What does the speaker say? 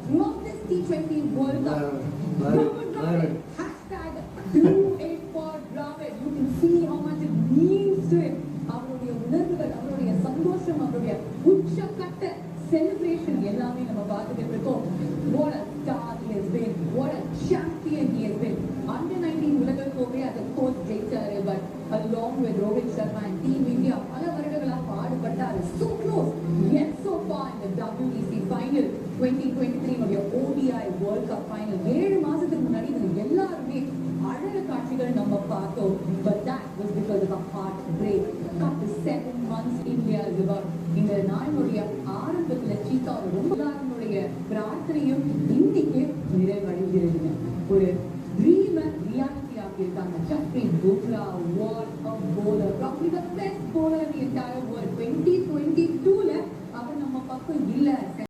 Throughout this T20 World Cup, hashtag do it for Dravid. You can see how much it means to him. அவருடைய உணர்வுகள், அவருடைய சந்தோஷம், அவருடைய உச்சக்கட்ட celebration எல்லாமே நம்ம பார்த்துட்டு இருக்கோம். What a star he has been, what a champion he has been. Under 19 உலக கோப்பை as a coach ஜெயிச்சாரு, but along with Rohit Sharma and Team India பல வருடங்களா பாடுபட்டாரு. So close yet so far in the WBC final 2023 உடைய ODI World Cup final. 7 மாசத்துக்கு முன்னாடி இது எல்லாருமே அழகு காட்சிகள் நம்ம பார்த்தோம், but that was because of a heartbreak. Cut to 7 months India is about. இந்த நாளுடைய ஆரம்பத்துல சீதா ரொம்ப எல்லாருடைய பிரார்த்தனையும் இன்னைக்கு நிறைவடைகிறது. ஒரு ட்ரீம் ரியாலிட்டி ஆகியிருக்காங்க. Jasprit Bumrah, what a bowler, probably the best bowler in the entire world. 2022ல அவர் நம்ம பக்கம் இல்ல.